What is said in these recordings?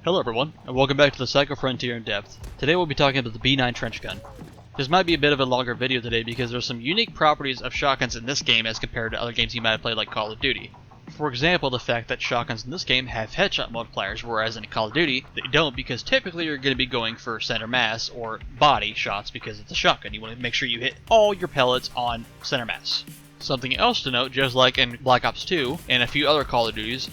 Hello everyone, and welcome back to the Psycho Frontier in Depth. Today we'll be talking about the B9 Trenchgun. This might be a bit of a longer video today because there's some unique properties of shotguns in this game as compared to other games you might have played like Call of Duty. For example, the fact that shotguns in this game have headshot multipliers, whereas in Call of Duty they don't, because typically you're going to be going for center mass or body shots because it's a shotgun. You want to make sure you hit all your pellets on center mass. Something else to note, just like in Black Ops 2 and a few other Call of Duties,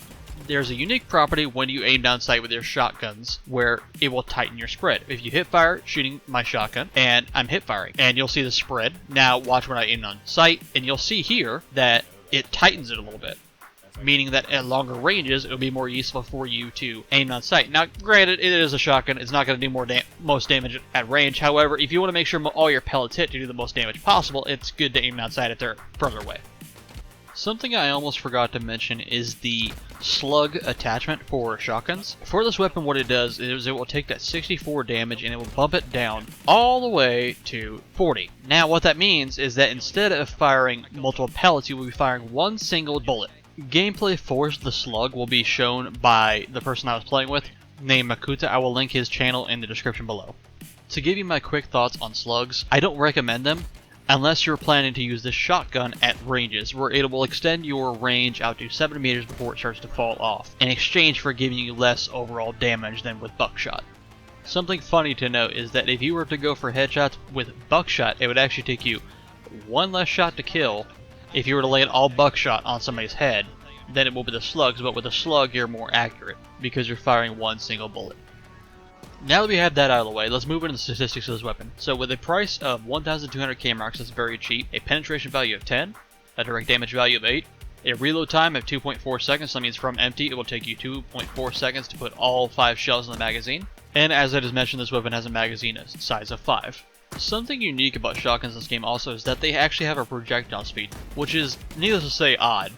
there's a unique property when you aim down sight with your shotguns where it will tighten your spread. If you hip fire shooting my shotgun and I'm hip firing, and you'll see the spread. Now watch when I aim on sight, and you'll see here that it tightens it a little bit, meaning that at longer ranges it'll be more useful for you to aim on sight. Now granted, it is a shotgun, it's not going to do most damage at range. However, if you want to make sure all your pellets hit to do the most damage possible, it's good to aim on sight if they're further away. Something I almost forgot to mention is the slug attachment for shotguns. For this weapon, what it does is it will take that 64 damage and it will bump it down all the way to 40. Now what that means is that instead of firing multiple pellets, you will be firing one single bullet. Gameplay for the slug will be shown by the person I was playing with, named Makuta. I will link his channel in the description below. To give you my quick thoughts on slugs, I don't recommend them unless you're planning to use this shotgun at ranges, where it will extend your range out to 7 meters before it starts to fall off, in exchange for giving you less overall damage than with buckshot. Something funny to note is that if you were to go for headshots with buckshot, it would actually take you one less shot to kill if you were to land all buckshot on somebody's head than it will with the slugs, but with a slug you're more accurate because you're firing one single bullet. Now that we have that out of the way, let's move into the statistics of this weapon. So with a price of 1,200 K-marks, that's very cheap, a penetration value of 10, a direct damage value of 8, a reload time of 2.4 seconds, so that means from empty it will take you 2.4 seconds to put all 5 shells in the magazine, and as I just mentioned, this weapon has a magazine size of 5. Something unique about shotguns in this game also is that they actually have a projectile speed, which is, needless to say, odd.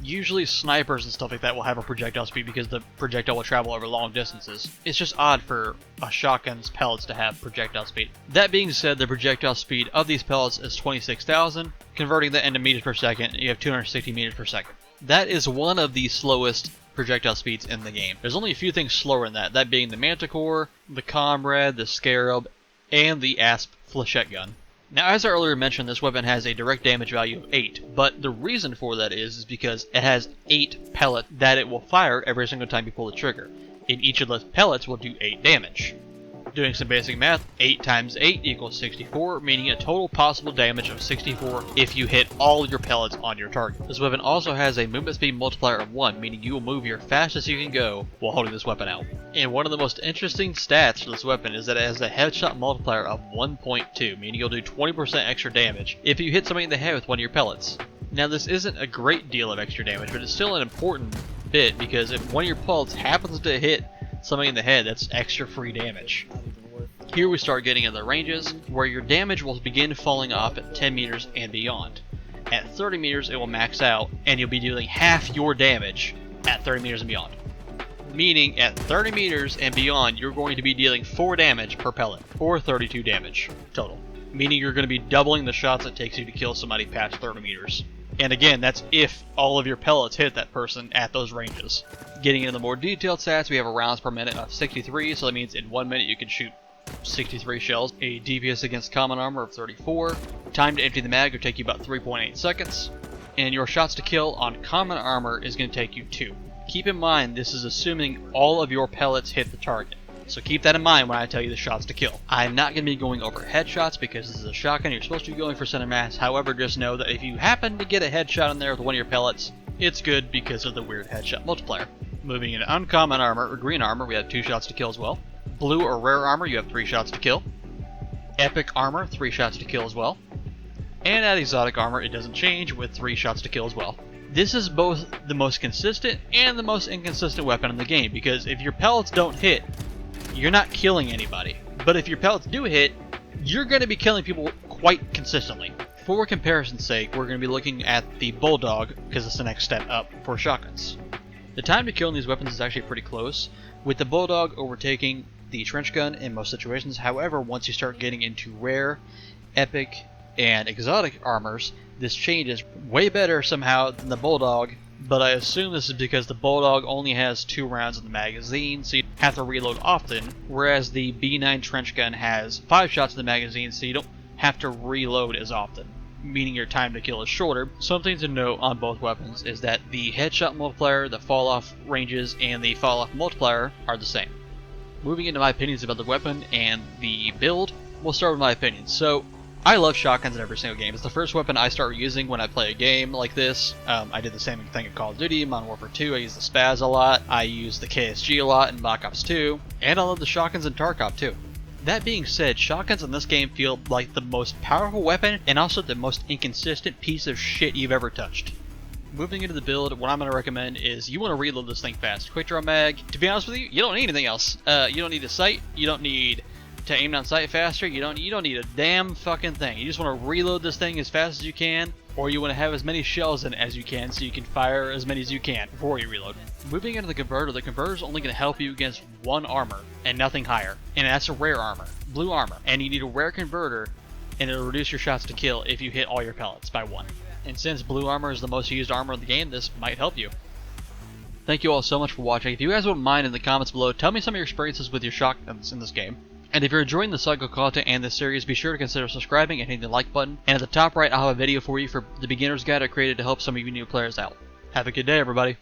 Usually snipers and stuff like that will have a projectile speed because the projectile will travel over long distances. It's just odd for a shotgun's pellets to have projectile speed. That being said, the projectile speed of these pellets is 26,000. Converting that into meters per second, you have 260 meters per second. That is one of the slowest projectile speeds in the game. There's only a few things slower than that being the Manticore, the Comrade, the Scarab, and the Asp flechette gun. Now, as I earlier mentioned, this weapon has a direct damage value of 8, but the reason for that is because it has 8 pellets that it will fire every single time you pull the trigger, and each of those pellets will do 8 damage. Doing some basic math, 8 times 8 equals 64, meaning a total possible damage of 64 if you hit all your pellets on your target. This weapon also has a movement speed multiplier of 1, meaning you will move your fastest you can go while holding this weapon out. And one of the most interesting stats for this weapon is that it has a headshot multiplier of 1.2, meaning you'll do 20% extra damage if you hit somebody in the head with one of your pellets. Now this isn't a great deal of extra damage, but it's still an important bit because if one of your pellets happens to hit somebody in the head, that's extra free damage. Here we start getting into the ranges, where your damage will begin falling off at 10 meters and beyond. At 30 meters it will max out, and you'll be dealing half your damage at 30 meters and beyond. Meaning at 30 meters and beyond you're going to be dealing 4 damage per pellet, or 32 damage total. Meaning you're going to be doubling the shots it takes you to kill somebody past 30 meters. And again, that's if all of your pellets hit that person at those ranges. Getting into the more detailed stats, we have a rounds per minute of 63, so that means in 1 minute you can shoot 63 shells, a DPS against common armor of 34, time to empty the mag will take you about 3.8 seconds, and your shots to kill on common armor is going to take you 2. Keep in mind, this is assuming all of your pellets hit the target. So keep that in mind when I tell you the shots to kill. I'm not going to be going over headshots because this is a shotgun. You're supposed to be going for center mass. However, just know that if you happen to get a headshot in there with one of your pellets, it's good because of the weird headshot multiplier. Moving into uncommon armor or green armor, we have 2 shots to kill as well. Blue or rare armor, you have 3 shots to kill. Epic armor, 3 shots to kill as well. And at exotic armor, it doesn't change with 3 shots to kill as well. This is both the most consistent and the most inconsistent weapon in the game because if your pellets don't hit, you're not killing anybody. But if your pellets do hit, you're going to be killing people quite consistently. For comparison's sake, we're going to be looking at the Bulldog because it's the next step up for shotguns. The time to kill in these weapons is actually pretty close, with the Bulldog overtaking the Trenchgun in most situations. However, once you start getting into rare, epic, and exotic armors, this changes way better somehow than the Bulldog but I assume this is because the Bulldog only has 2 rounds in the magazine, so you have to reload often, whereas the B9 Trenchgun has 5 shots in the magazine, so you don't have to reload as often, meaning your time to kill is shorter. Something to note on both weapons is that the headshot multiplier, the fall-off ranges, and the fall-off multiplier are the same. Moving into my opinions about the weapon and the build, we'll start with my opinions. So, I love shotguns in every single game. It's the first weapon I start using when I play a game like this. I did the same thing in Call of Duty, Modern Warfare 2, I use the Spaz a lot, I use the KSG a lot in Black Ops 2, and I love the shotguns in Tarkov too. That being said, shotguns in this game feel like the most powerful weapon and also the most inconsistent piece of shit you've ever touched. Moving into the build, what I'm going to recommend is you want to reload this thing fast. Quickdraw mag, to be honest with you, you don't need anything else. You don't need a sight, you don't need to aim down sight faster, you don't need a damn fucking thing. You just want to reload this thing as fast as you can, or you want to have as many shells in it as you can so you can fire as many as you can before you reload. Moving into the converter is only going to help you against 1 armor and nothing higher, and that's a rare armor, blue armor, and you need a rare converter, and it'll reduce your shots to kill if you hit all your pellets by 1. And since blue armor is the most used armor in the game, this might help you. Thank you all so much for watching. If you guys wouldn't mind in the comments below, tell me some of your experiences with your shotguns in this game. And if you're enjoying the Psycho content and this series, be sure to consider subscribing and hitting the like button. And at the top right, I'll have a video for you for the beginner's guide I created to help some of you new players out. Have a good day, everybody.